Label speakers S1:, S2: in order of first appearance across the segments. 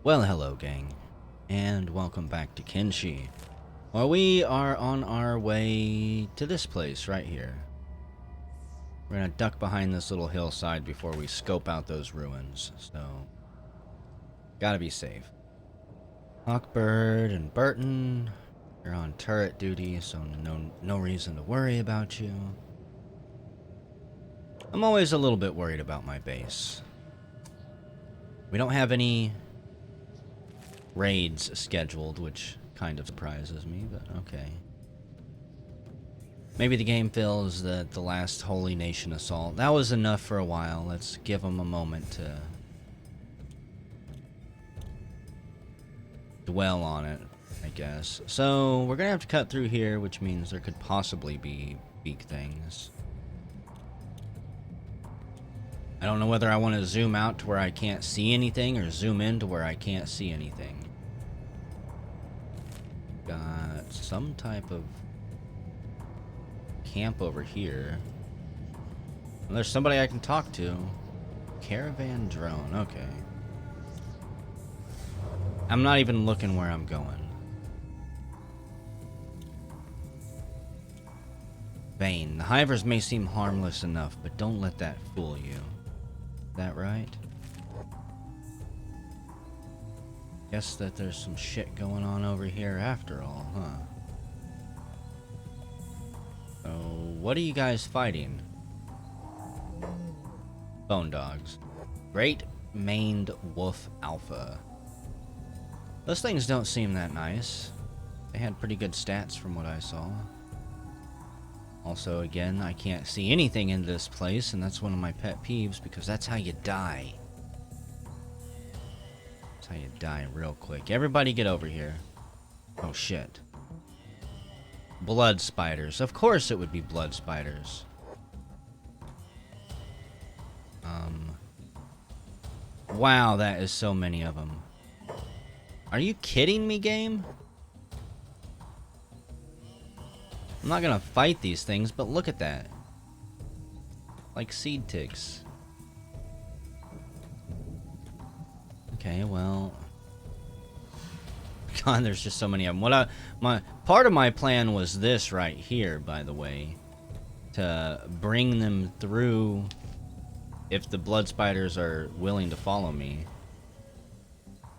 S1: Well, hello, gang, and welcome back to Kenshi, where we are on our way to this place right here. We're gonna duck behind this little hillside before we scope out those ruins, so gotta be safe. Hawkbird and Burton, you're on turret duty, so no reason to worry about you. I'm always a little bit worried about my base. We don't have any raids scheduled, which kind of surprises me, but okay. Maybe the game feels that the last Holy Nation assault, that was enough for a while. Let's give them a moment to dwell on it, I guess. So we're gonna have to cut through here, which means there could possibly be big things. I don't know whether I want to zoom out to where I can't see anything or zoom in to where I can't see anything. Got some type of camp over here. Well, there's somebody I can talk to. Caravan drone, okay. I'm not even looking where I'm going. Vane. The hivers may seem harmless enough, but don't let that fool you. Is that right? Guess that there's some shit going on over here after all, huh? So, what are you guys fighting? Bone dogs. Great maned wolf alpha. Those things don't seem that nice. They had pretty good stats from what I saw. Also, again, I can't see anything in this place, and that's one of my pet peeves because that's how you die. That's how you die real quick. Everybody get over here. Oh shit. Blood spiders. Of course it would be blood spiders. Wow, that is so many of them. Are you kidding me, game? I'm not gonna fight these things, but look at that. Like seed ticks. Okay, well. God, there's just so many of them. Part of my plan was this right here, by the way, to bring them through if the blood spiders are willing to follow me.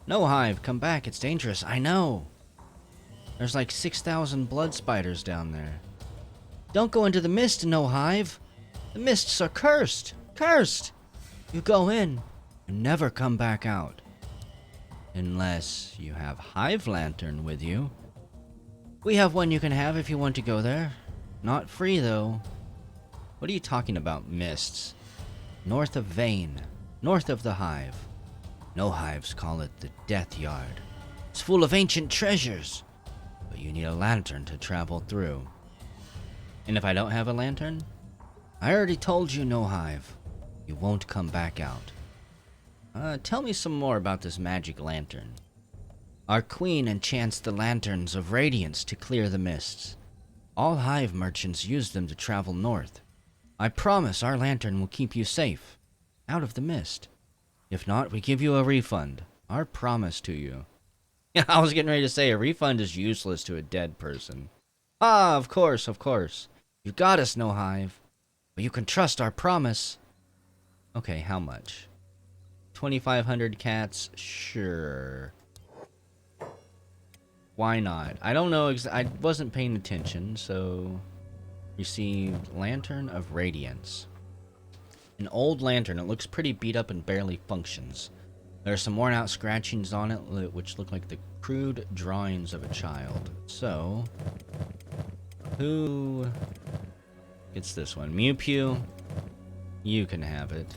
S1: No, Hive, come back. It's dangerous. I know. There's like 6,000 blood spiders down there. Don't go into the mist, No Hive. The mists are cursed. Cursed. You go in and never come back out. Unless you have Hive Lantern with you. We have one you can have if you want to go there. Not free, though. What are you talking about, mists? North of Vane. North of the Hive. No Hives call it the Death Yard. It's full of ancient treasures. But you need a lantern to travel through. And if I don't have a lantern? I already told you, No Hive. You won't come back out. Tell me some more about this magic lantern. Our queen enchants the lanterns of radiance to clear the mists. All Hive merchants use them to travel north. I promise our lantern will keep you safe, out of the mist. If not, we give you a refund. Our promise to you. Yeah, I was getting ready to say a refund is useless to a dead person. Ah, of course, of course. You got us, No Hive. But you can trust our promise. Okay, how much? 2,500 cats? Sure. Why not? I don't know. I wasn't paying attention, so... Received Lantern of Radiance. An old lantern. It looks pretty beat up and barely functions. There are some worn out scratchings on it, which look like the crude drawings of a child. So... Who... gets this one? Mew Pew? You can have it.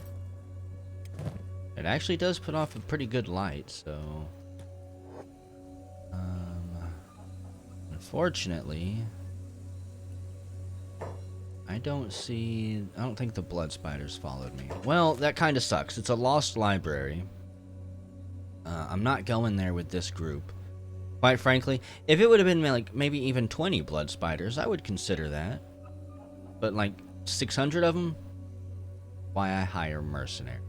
S1: It actually does put off a pretty good light, so... Unfortunately... I don't think the blood spiders followed me. Well, that kind of sucks. It's a lost library. I'm not going there with this group. Quite frankly, if it would have been like maybe even 20 blood spiders, I would consider that. But like 600 of them? Why I hire mercenary.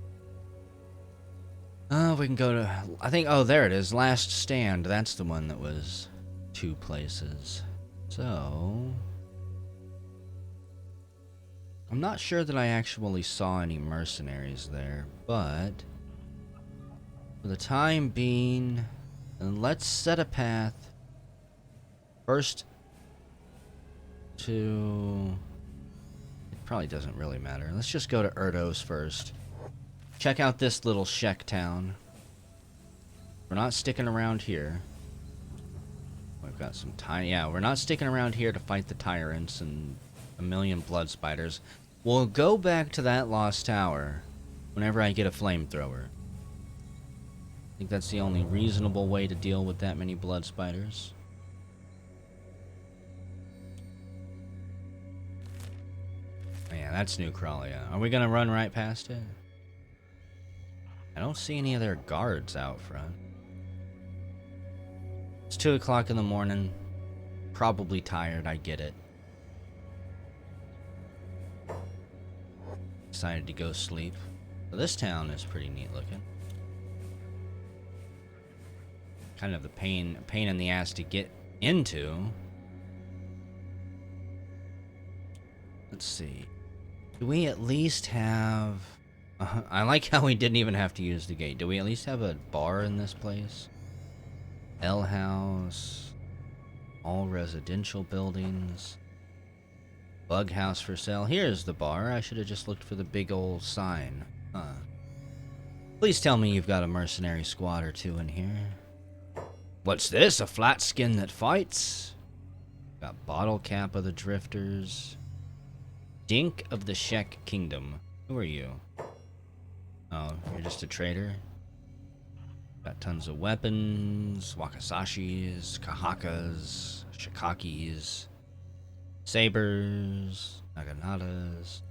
S1: We can go to, I think, oh, there it is. Last Stand. That's the one that was 2 places. So, I'm not sure that I actually saw any mercenaries there, but for the time being, let's set a path first to, it probably doesn't really matter. Let's just go to Erdos first. Check out this little Shek town. We're not sticking around here. We've got some time. Yeah, we're not sticking around here to fight the tyrants and a million blood spiders. We'll go back to that lost tower whenever I get a flamethrower. I think that's the only reasonable way to deal with that many blood spiders. Yeah, that's New Crawlia. Are we gonna run right past it? I don't see any of their guards out front. It's 2 o'clock in the morning. Probably tired, I get it. Decided to go sleep. But this town is pretty neat looking. Kind of the pain in the ass to get into. Let's see. Do we at least have... I like how we didn't even have to use the gate. Do we at least have a bar in this place? L house. All residential buildings. Bug house for sale. Here's the bar. I should have just looked for the big old sign. Huh. Please tell me you've got a mercenary squad or 2 in here. What's this? A flat skin that fights? Got bottle cap of the drifters. Dink of the Shek Kingdom. Who are you? Oh, you're just a trader? Got tons of weapons, wakasashis, kahakas, shikakis, sabers, naganatas.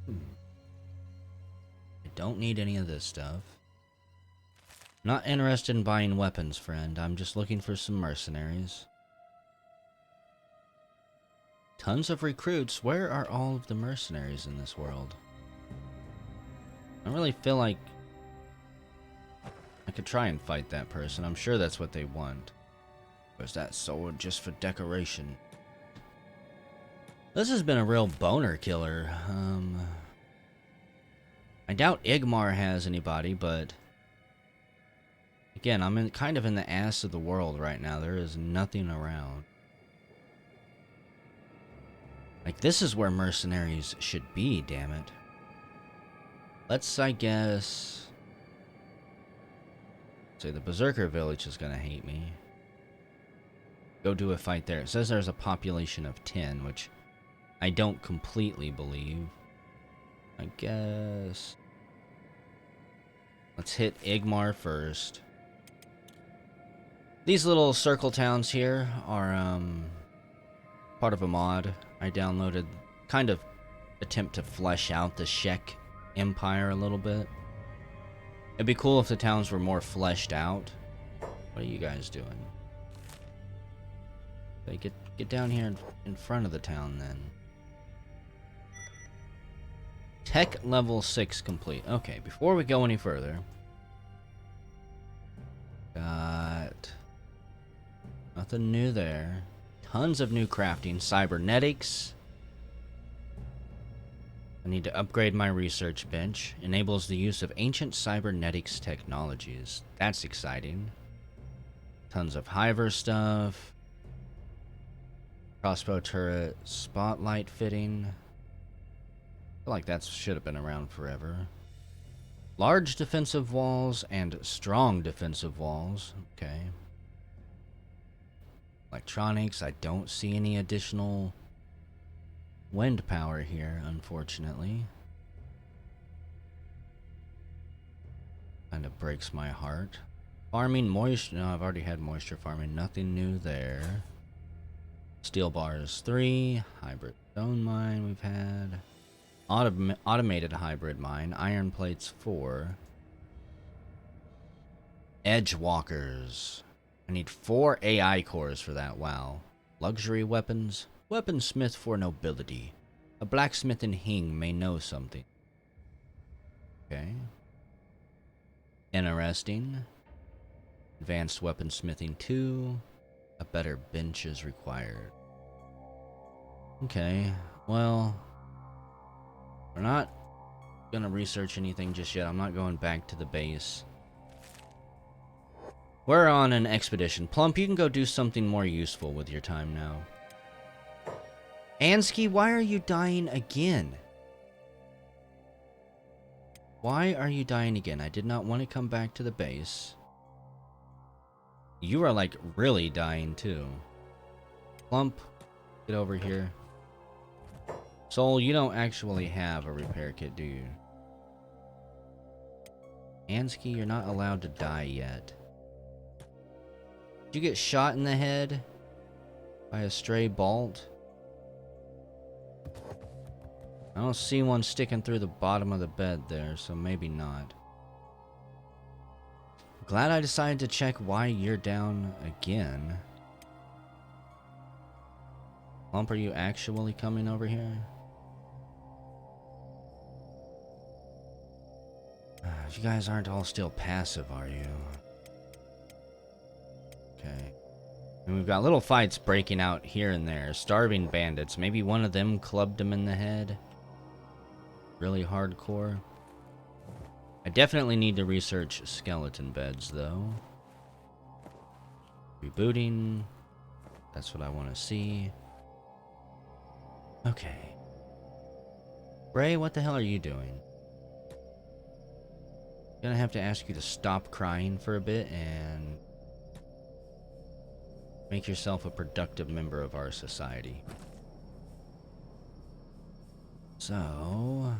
S1: I don't need any of this stuff. Not interested in buying weapons, friend. I'm just looking for some mercenaries. Tons of recruits. Where are all of the mercenaries in this world? I don't really feel like I could try and fight that person. I'm sure that's what they want. Or is that sword just for decoration? This has been a real boner killer. I doubt Igmar has anybody, but again, I'm kind of in the ass of the world right now. There is nothing around. Like, this is where mercenaries should be, damn it. Let's, I guess... say the Berserker village is gonna hate me. Go do a fight there. It says there's a population of 10, which I don't completely believe. I guess... let's hit Igmar first. These little circle towns here are, part of a mod I downloaded. Kind of attempt to flesh out the Shek Empire a little bit. It'd be cool if the towns were more fleshed out. What are you guys doing? They get down here in front of the town then. Tech level 6 complete. Okay, before we go any further, got nothing new there. Tons of new crafting. Cybernetics. I need to upgrade my research bench. Enables the use of ancient cybernetics technologies. That's exciting. Tons of Hiver stuff. Crossbow turret. Spotlight fitting. I feel like that should have been around forever. Large defensive walls and strong defensive walls. Okay. Electronics. I don't see any additional wind power here, unfortunately. Kind of breaks my heart. Farming moisture. No, I've already had moisture farming. Nothing new there. Steel bars 3. Hybrid stone mine we've had. Automated hybrid mine. Iron plates 4. Edge walkers. I need 4 AI cores for that. Wow. Luxury weapons. Weaponsmith for nobility. A blacksmith in Hing may know something. Okay. Interesting. Advanced weaponsmithing 2. A better bench is required. Okay, well, we're not gonna research anything just yet. I'm not going back to the base. We're on an expedition. Plump, you can go do something more useful with your time now. Ansky, why are you dying again? Why are you dying again? I did not want to come back to the base. You are, like, really dying, too. Plump, get over here. Soul, you don't actually have a repair kit, do you? Ansky, you're not allowed to die yet. Did you get shot in the head by a stray bolt? I don't see one sticking through the bottom of the bed there, so maybe not. Glad I decided to check why you're down again. Plump, are you actually coming over here? You guys aren't all still passive, are you? Okay. And we've got little fights breaking out here and there. Starving bandits. Maybe one of them clubbed him in the head. Really hardcore. I definitely need to research skeleton beds, though. Rebooting. That's what I want to see. Okay. Bray, what the hell are you doing? Gonna have to ask you to stop crying for a bit and make yourself a productive member of our society. So...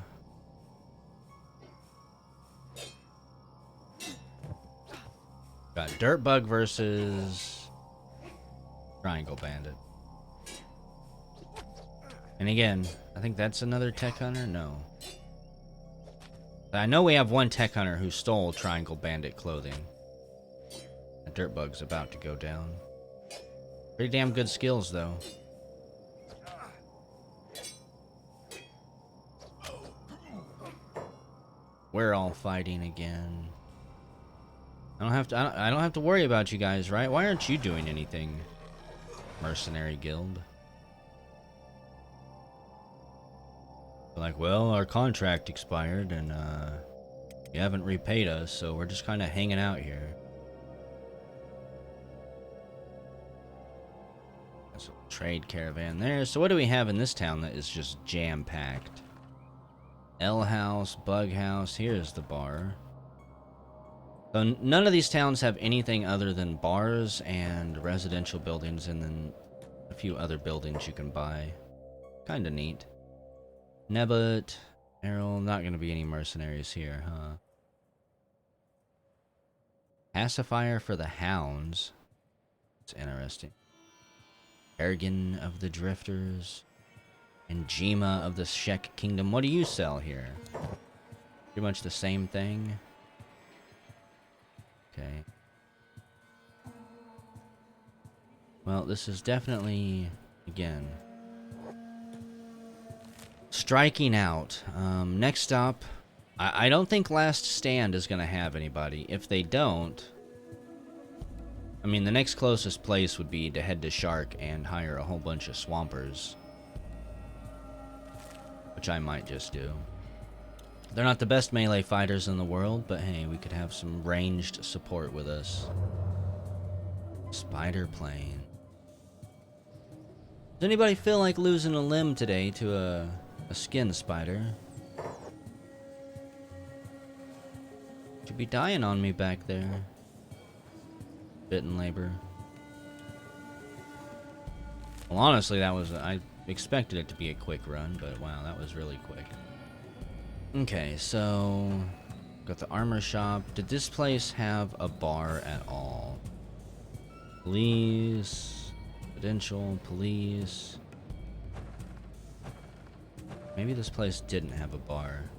S1: got Dirtbug versus Triangle Bandit. And again, I think that's another tech hunter? No. I know we have one tech hunter who stole Triangle Bandit clothing. That Dirtbug's about to go down. Pretty damn good skills, though. We're all fighting again. I don't have to worry about you guys, right? Why aren't you doing anything, Mercenary Guild? Like, well, our contract expired and you haven't repaid us, so we're just kind of hanging out here. There's a trade caravan there. So what do we have in this town that is just jam-packed? L House, Bug House, here's the bar. So none of these towns have anything other than bars and residential buildings, and then a few other buildings you can buy. Kinda neat. Nebut, Errol, not gonna be any mercenaries here, huh? Pacifier for the Hounds. It's interesting. Ergen of the Drifters. And Jima of the Shek Kingdom. What do you sell here? Pretty much the same thing. Okay. Well, this is definitely, again, striking out. Next stop, I don't think Last Stand is going to have anybody. If they don't, I mean, the next closest place would be to head to Shark and hire a whole bunch of Swampers. Which I might just do. They're not the best melee fighters in the world, but hey, we could have some ranged support with us. Spider plane. Does anybody feel like losing a limb today to a skin spider? Should be dying on me back there. Bitten labor. Well, honestly, that was... I expected it to be a quick run, but wow, that was really quick. Okay, so... got the armor shop. Did this place have a bar at all? Police... Confidential, police... Maybe this place didn't have a bar.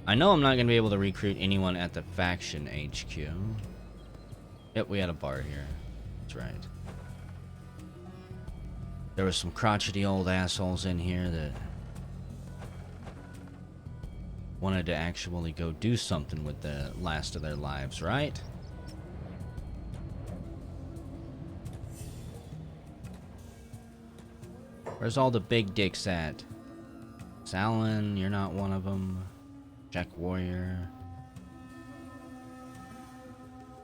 S1: I know I'm not going to be able to recruit anyone at the faction HQ. Yep, we had a bar here. That's right. There was some crotchety old assholes in here that wanted to actually go do something with the last of their lives, right? Where's all the big dicks at? Salon, you're not one of them. Jack Warrior.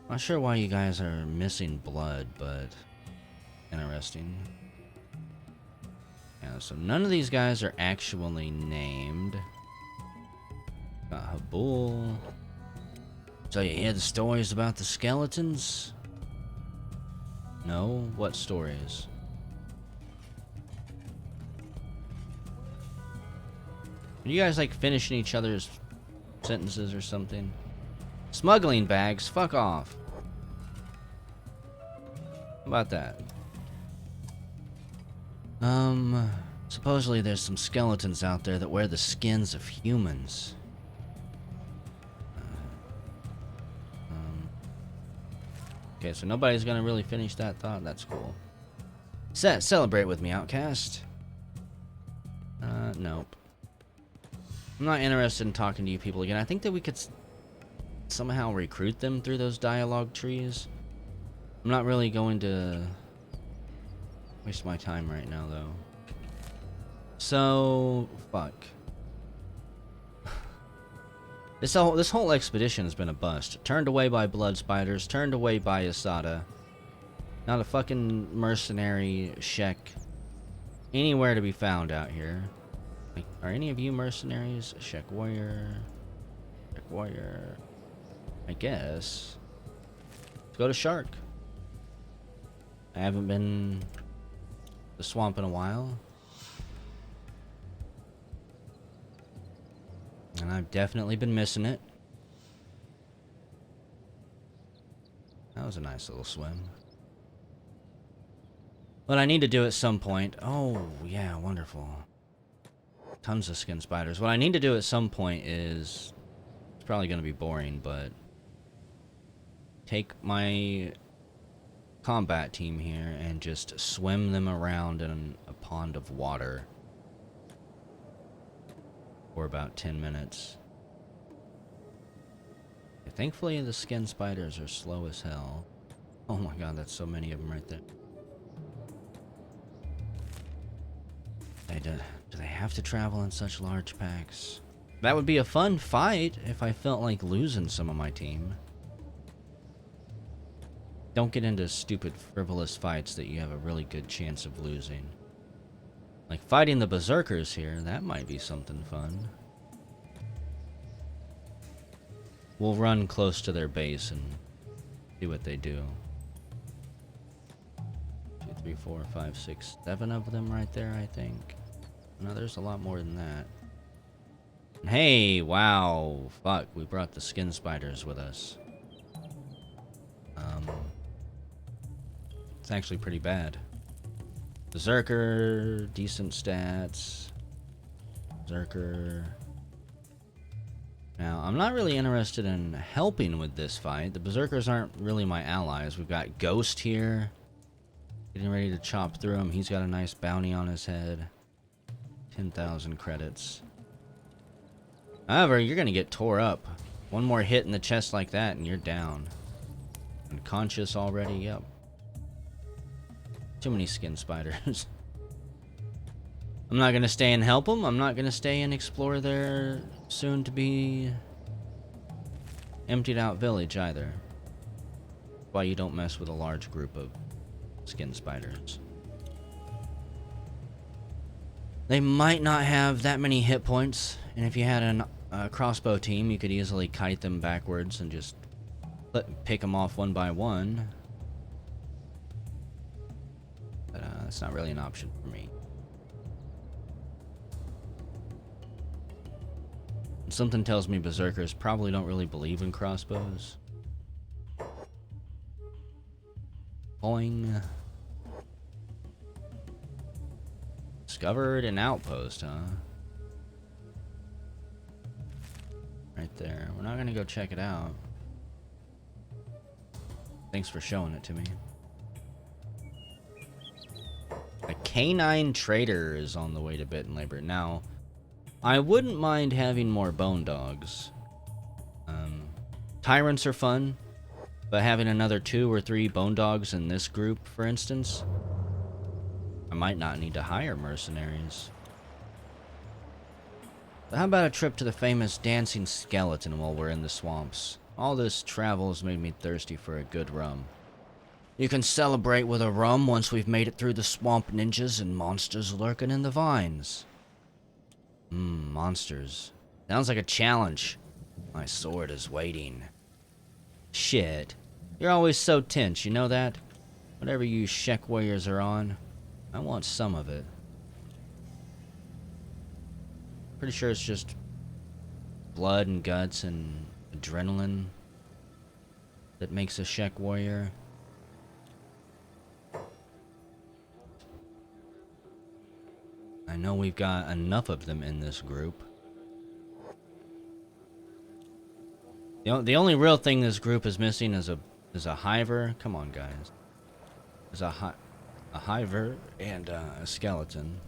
S1: Not sure why you guys are missing blood, but interesting. Yeah, so none of these guys are actually named. Got Habul. So you hear the stories about the skeletons? No? What stories? Are you guys like finishing each other's sentences or something? Smuggling bags? Fuck off. How about that? Supposedly there's some skeletons out there that wear the skins of humans. Okay, so nobody's gonna really finish that thought. That's cool. Celebrate with me, outcast. Nope. I'm not interested in talking to you people again. I think that we could somehow recruit them through those dialogue trees. I'm not really going to waste my time right now, though. So, fuck. This whole expedition has been a bust. Turned away by blood spiders, turned away by Asada. Not a fucking mercenary Shek anywhere to be found out here. Like, are any of you mercenaries? Shek Warrior. Shek Warrior. I guess. Let's go to Shark. I haven't been to the swamp in a while. And I've definitely been missing it. That was a nice little swim. But I need to do at some point. Oh, yeah, wonderful. Tons of skin spiders. What I need to do at some point is... It's probably going to be boring, but... Take my combat team here and just swim them around in a pond of water. For about 10 minutes. Thankfully, the skin spiders are slow as hell. Oh my god, that's so many of them right there. Do they have to travel in such large packs? That would be a fun fight if I felt like losing some of my team. Don't get into stupid, frivolous fights that you have a really good chance of losing. Like fighting the berserkers here, that might be something fun. We'll run close to their base and see what they do. 2, 3, 4, 5, 6, 7 of them right there, I think. No, there's a lot more than that. Hey, wow, fuck, we brought the skin spiders with us. It's actually pretty bad. Berserker, decent stats. Berserker. Now, I'm not really interested in helping with this fight. The Berserkers aren't really my allies. We've got Ghost here. Getting ready to chop through him. He's got a nice bounty on his head. 10,000 credits. However, you're going to get tore up. One more hit in the chest like that and you're down. Unconscious already? Yep. Too many skin spiders. I'm not going to stay and help them. I'm not going to stay and explore their soon-to-be emptied-out village either. Why you don't mess with a large group of skin spiders. They might not have that many hit points, and if you had a crossbow team, you could easily kite them backwards and just pick them off one by one. But that's not really an option for me. Something tells me berserkers probably don't really believe in crossbows. Boing. Discovered an outpost, huh? Right there. We're not gonna go check it out. Thanks for showing it to me. A canine trader is on the way to Bit and Labor. Now, I wouldn't mind having more bone dogs. Tyrants are fun, but having another 2 or 3 bone dogs in this group, for instance, I might not need to hire mercenaries. But how about a trip to the famous dancing skeleton while we're in the swamps? All this travel has made me thirsty for a good rum. You can celebrate with a rum once we've made it through the swamp ninjas and monsters lurking in the vines. Monsters. Sounds like a challenge. My sword is waiting. Shit. You're always so tense, you know that? Whatever you Shek warriors are on, I want some of it. Pretty sure it's just blood and guts and adrenaline that makes a Shek warrior. I know we've got enough of them in this group. The only real thing this group is missing is a hiver. Come on, guys. There's a hiver and a skeleton.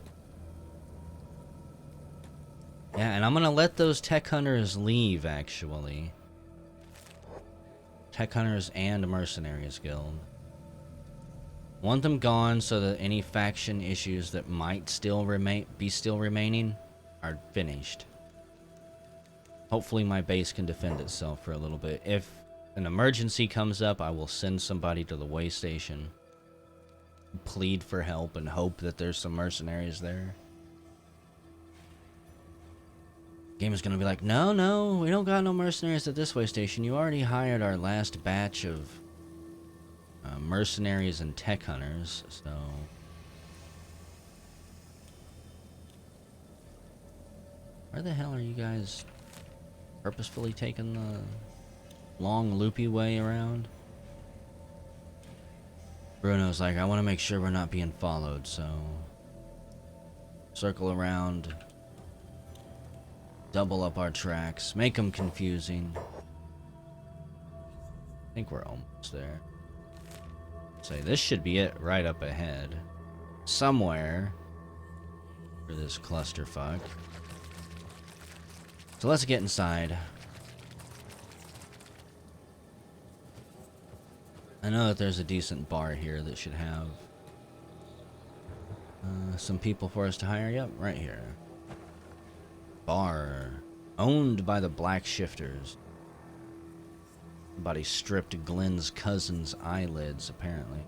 S1: Yeah, and I'm gonna let those tech hunters leave, actually. Tech hunters and mercenaries guild. Want them gone so that any faction issues that might still remaining are finished. Hopefully my base can defend itself for a little bit. If an emergency comes up, I will send somebody to the way station, plead for help, and hope that there's some mercenaries there. Game is gonna be like, no, we don't got no mercenaries at this way station. You already hired our last batch of mercenaries and tech hunters, so... Where the hell are you guys purposefully taking the long loopy way around? Bruno's like, I want to make sure we're not being followed, so... Circle around. Double up our tracks. Make them confusing. I think we're almost there. Say, this should be it right up ahead. Somewhere. For this clusterfuck. So let's get inside. I know that there's a decent bar here that should have some people for us to hire. Yep, right here. Bar. Owned by the Black Shifters. Somebody stripped Glenn's cousin's eyelids, apparently.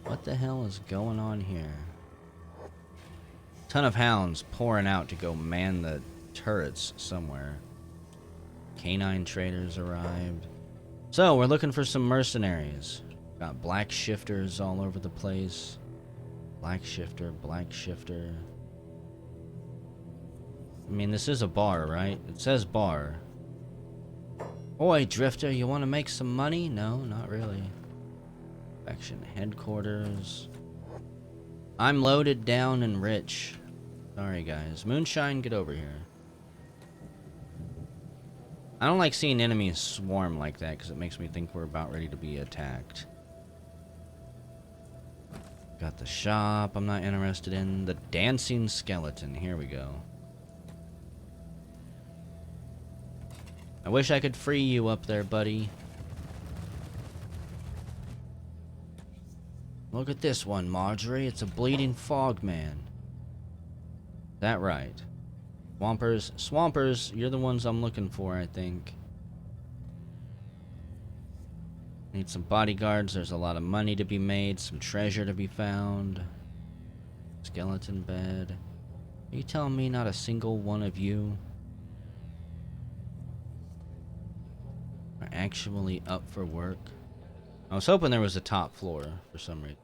S1: What the hell is going on here? Ton of hounds pouring out to go man the turrets somewhere. Canine traders arrived. So, we're looking for some mercenaries. Got Black Shifters all over the place. Black Shifter, Black Shifter. I mean, this is a bar, right? It says bar. Oi, Drifter, you want to make some money? No, not really. Faction headquarters. I'm loaded down and rich. Sorry, guys. Moonshine, get over here. I don't like seeing enemies swarm like that because it makes me think we're about ready to be attacked. Got the shop I'm not interested in. The dancing skeleton. Here we go. I wish I could free you up there, buddy. Look at this one, Marjorie. It's a bleeding fog man. That right. Swampers, you're the ones I'm looking for, I think. Need some bodyguards. There's a lot of money to be made, some treasure to be found. Skeleton bed. Are you telling me not a single one of you are actually up for work? I was hoping there was a top floor for some reason.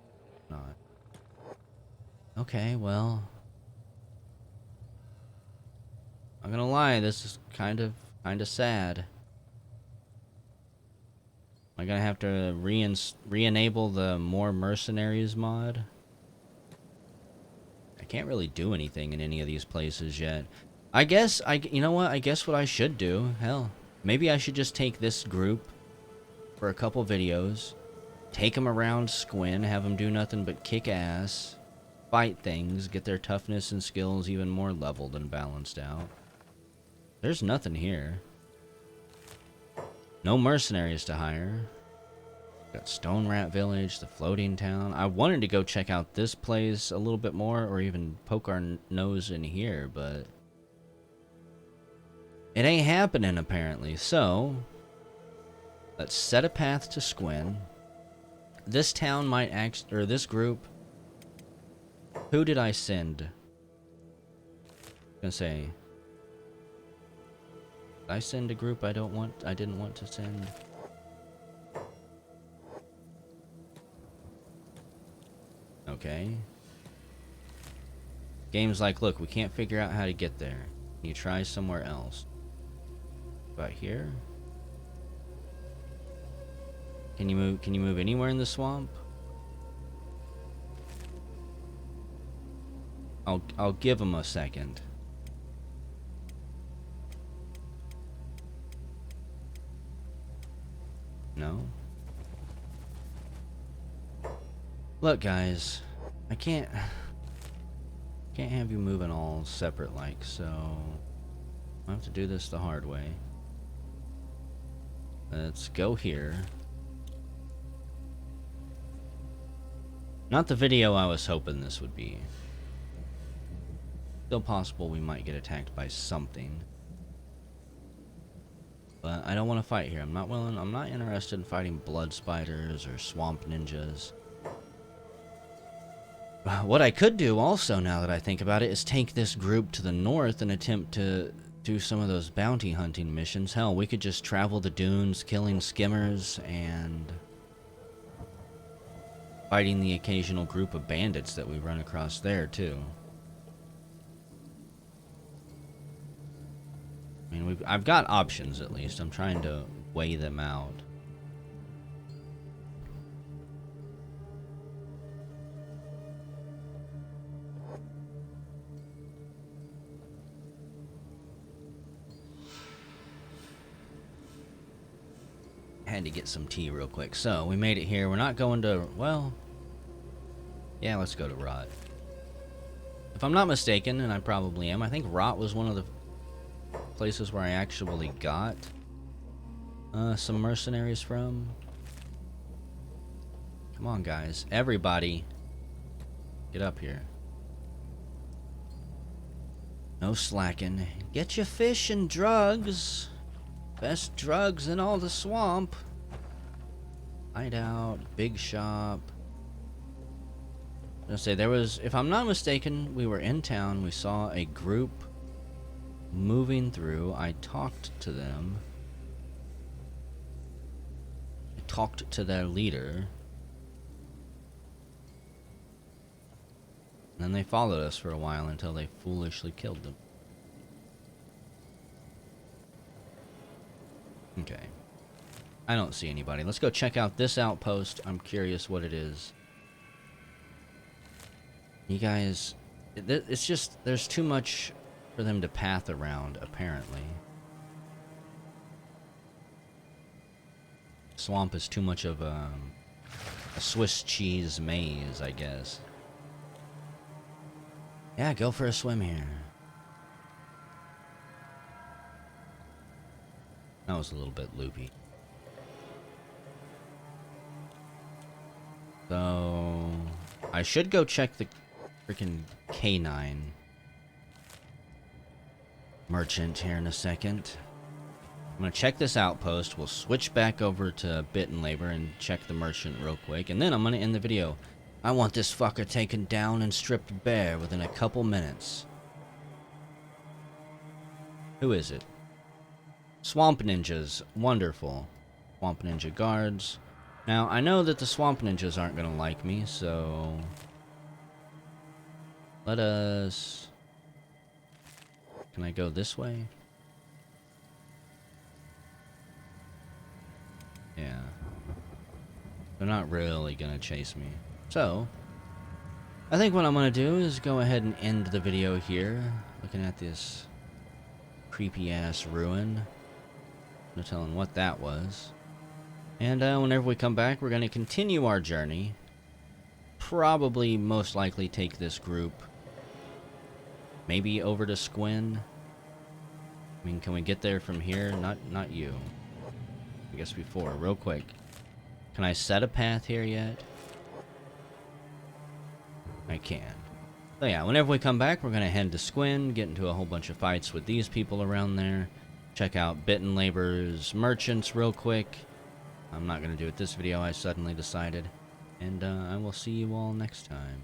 S1: Not. Okay, well, I'm gonna lie, this is kind of sad. Am I gonna have to re-enable the more mercenaries mod? I can't really do anything in any of these places yet. You know what? I guess what I should do, hell, maybe I should just take this group for a couple videos, take them around Squin, have them do nothing but kick ass, fight things, get their toughness and skills even more leveled and balanced out. There's nothing here. No mercenaries to hire. Got Stone Rat Village, the floating town. I wanted to go check out this place a little bit more, or even poke our nose in here, but it ain't happening apparently. So let's set a path to Squin. This town might act, or this group. Who did I send? I'm gonna say, did I send a group I didn't want to send? Okay. Game's like, look, we can't figure out how to get there. Can you try somewhere else? About here? Can you move anywhere in the swamp? I'll give them a second. No? Look, guys, I can't have you moving all separate like, so I have to do this the hard way. Let's go here. Not the video I was hoping this would be. Still possible we might get attacked by something. But I don't want to fight here. I'm not interested in fighting blood spiders or swamp ninjas. What I could do also, now that I think about it, is take this group to the north and attempt to do some of those bounty hunting missions. Hell, we could just travel the dunes, killing skimmers, and fighting the occasional group of bandits that we run across there, too. I mean, I've got options, at least. I'm trying to weigh them out. Had to get some tea real quick. So, we made it here. We're not going to, well, yeah, let's go to Rot. If I'm not mistaken, and I probably am, I think Rot was one of the places where I actually got some mercenaries from. Come on, guys. Everybody, get up here. No slacking. Get your fish and drugs. Best drugs in all the swamp. Hideout, big shop. I was gonna say, there was, if I'm not mistaken, we were in town. We saw a group moving through. I talked to them. I talked to their leader. And then they followed us for a while until they foolishly killed them. Okay. I don't see anybody. Let's go check out this outpost. I'm curious what it is. You guys, it's just, there's too much for them to path around, apparently. Swamp is too much of a Swiss cheese maze, I guess. Yeah, go for a swim here. That was a little bit loopy. So, I should go check the freaking K9 merchant here in a second. I'm gonna check this outpost. We'll switch back over to Bit and Labor and check the merchant real quick. And then I'm gonna end the video. I want this fucker taken down and stripped bare within a couple minutes. Who is it? Swamp Ninjas. Wonderful. Swamp Ninja guards. Now, I know that the Swamp Ninjas aren't gonna like me, so let us... Can I go this way? Yeah. They're not really gonna chase me. So, I think what I'm gonna do is go ahead and end the video here, looking at this creepy-ass ruin. No telling what that was. And whenever we come back, we're gonna continue our journey probably most likely take this group maybe over to Squin. I mean, can we get there from here? Not you. I guess before, real quick. Can I set a path here yet? I can. So yeah, whenever we come back, we're going to head to Squin, get into a whole bunch of fights with these people around there. Check out Bitten Labor's merchants real quick. I'm not going to do it this video, I suddenly decided. And I will see you all next time.